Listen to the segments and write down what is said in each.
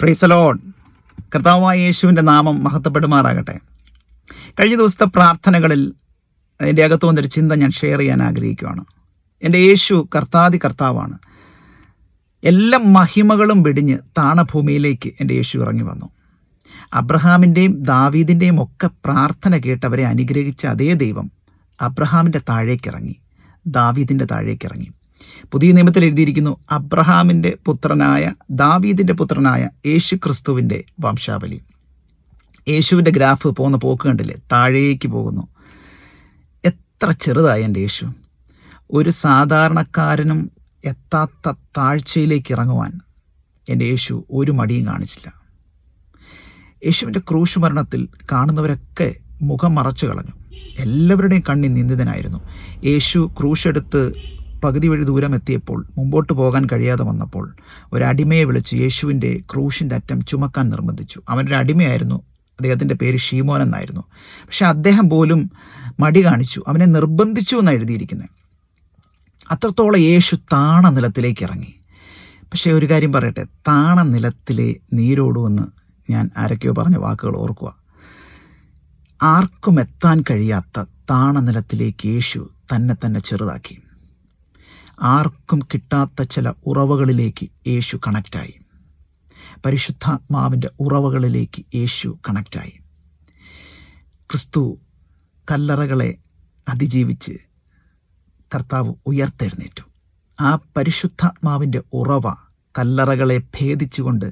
Praise the Lord. കർത്താവായ യേശുവിൻ്റെ നാമം മഹത്വപ്പെടുമാറാകട്ടെ. കഴിഞ്ഞ ദിവസത്തെ പ്രാർത്ഥനകളിൽ എൻ്റെ അകത്ത് വന്നൊരു ചിന്ത ഞാൻ ഷെയർ ചെയ്യാൻ ആഗ്രഹിക്കുകയാണ്. എൻ്റെ യേശു കർത്താവാണ്. എല്ലാ മഹിമകളും വെടിഞ്ഞ് താണഭൂമിയിലേക്ക് എൻ്റെ യേശു ഇറങ്ങി വന്നു. അബ്രഹാമിൻ്റെയും ദാവീദിൻ്റെയും ഒക്കെ പ്രാർത്ഥന കേട്ടവരെ അനുഗ്രഹിച്ച അതേ ദൈവം അബ്രഹാമിൻ്റെ താഴേക്കിറങ്ങി, ദാവീദിൻ്റെ താഴേക്കിറങ്ങി. പുതിയ നിയമത്തിൽ എഴുതിയിരിക്കുന്നു, അബ്രഹാമിൻ്റെ പുത്രനായ ദാവീദിൻ്റെ പുത്രനായ യേശു ക്രിസ്തുവിൻ്റെ വംശാവലി. യേശുവിൻ്റെ ഗ്രാഫ് പോകുന്ന പോക്ക് കണ്ടില്ലേ? താഴേക്ക് പോകുന്നു. എത്ര ചെറുതായി എൻ്റെ യേശു. ഒരു സാധാരണക്കാരനും എത്താത്ത താഴ്ചയിലേക്ക് ഇറങ്ങുവാൻ എൻ്റെ യേശു ഒരു മടിയും കാണിച്ചില്ല. യേശുവിൻ്റെ ക്രൂശ് മരണത്തിൽ കാണുന്നവരൊക്കെ മുഖം മറച്ചു കളഞ്ഞു. എല്ലാവരുടെയും കണ്ണിൽ നിന്ദിതനായിരുന്നു. യേശു ക്രൂശെടുത്ത് പകുതി വഴി ദൂരം എത്തിയപ്പോൾ, മുമ്പോട്ട് പോകാൻ കഴിയാതെ വന്നപ്പോൾ, ഒരടിമയെ വിളിച്ച് യേശുവിൻ്റെ ക്രൂശിൻ്റെ അറ്റം ചുമക്കാൻ നിർബന്ധിച്ചു. അവനൊരു അടിമയായിരുന്നു. അദ്ദേഹത്തിൻ്റെ പേര് ഷീമോൻ എന്നായിരുന്നു. പക്ഷെ അദ്ദേഹം പോലും മടി കാണിച്ചു. അവനെ നിർബന്ധിച്ചു എന്നാണ് എഴുതിയിരിക്കുന്നത്. അത്രത്തോളം യേശു താണ നിലത്തിലേക്ക് ഇറങ്ങി. പക്ഷേ ഒരു കാര്യം പറയട്ടെ, താണ നിലത്തിലെ നീരോടുവെന്ന് ഞാൻ ആരൊക്കെയോ പറഞ്ഞ വാക്കുകൾ ഓർക്കുക. ആർക്കും എത്താൻ കഴിയാത്ത താണ നിലത്തിലേക്ക് യേശു തന്നെ ചെറുതാക്കി. ആർക്കും കിട്ടാത്ത ചില ഉറവകളിലേക്ക് യേശു കണക്റ്റായി. പരിശുദ്ധാത്മാവിൻ്റെ ഉറവകളിലേക്ക് യേശു കണക്റ്റായി. ക്രിസ്തു കല്ലറകളെ അതിജീവിച്ച് കർത്താവ് ഉയർത്തെഴുന്നേറ്റു. ആ പരിശുദ്ധാത്മാവിൻ്റെ ഉറവ കല്ലറകളെ ഭേദിച്ചുകൊണ്ട്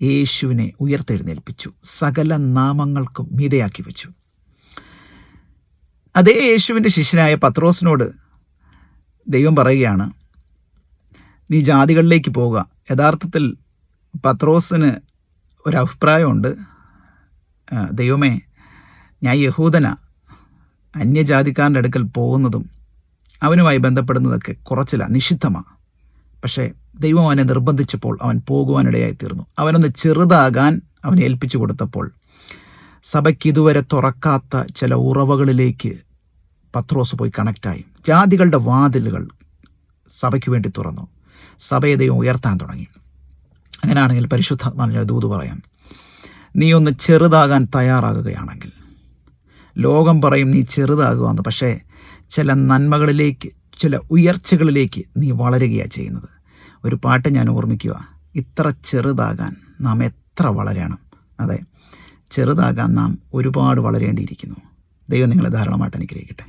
യേശുവിനെ ഉയർത്തെഴുന്നേൽപ്പിച്ചു. സകല നാമങ്ങൾക്കും മീതെയാക്കി വെച്ചു. അതേ യേശുവിൻ്റെ ശിഷ്യനായ പത്രോസിനോട് ദൈവം പറയുകയാണ്, നീ ജാതികളിലേക്ക് പോവുക. യഥാർത്ഥത്തിൽ പത്രോസിന് ഒരഭിപ്രായമുണ്ട്, ദൈവമേ, ഞാൻ യഹൂദന, അന്യജാതിക്കാരൻ്റെ അടുക്കൽ പോകുന്നതും അവനുമായി ബന്ധപ്പെടുന്നതൊക്കെ കുറച്ചില്ല, നിഷിദ്ധമാണ്. പക്ഷേ ദൈവം അവനെ നിർബന്ധിച്ചപ്പോൾ അവൻ പോകുവാനിടയായി തീർന്നു. അവനൊന്ന് ചെറുതാകാൻ അവനെ ഏൽപ്പിച്ചു കൊടുത്തപ്പോൾ സഭയ്ക്ക് ഇതുവരെ തുറക്കാത്ത ചില ഉറവകളിലേക്ക് പത്രോസ് പോയി കണക്റ്റായി. ജാതികളുടെ വാതിലുകൾ സഭയ്ക്ക് വേണ്ടി തുറന്നു. സഭയെ ദൈവം ഉയർത്താൻ തുടങ്ങി. അങ്ങനെയാണെങ്കിൽ പരിശുദ്ധാത്മാവിനെ ദൂത് പറയാം, നീ ഒന്ന് ചെറുതാകാൻ തയ്യാറാകുകയാണെങ്കിൽ, ലോകം പറയും നീ ചെറുതാകുകയെന്ന്, പക്ഷേ ചില നന്മകളിലേക്ക്, ചില ഉയർച്ചകളിലേക്ക് നീ വളരുകയാണ് ചെയ്യുന്നത്. ഒരു പാട്ട് ഞാൻ ഓർമ്മിക്കുക, ഇത്ര ചെറുതാകാൻ നാം എത്ര വളരണം. അതെ, ചെറുതാകാൻ നാം ഒരുപാട് വളരേണ്ടിയിരിക്കുന്നു. ദൈവം നിങ്ങളെ ധാരാളമായിട്ട് അനുഗ്രഹിക്കട്ടെ.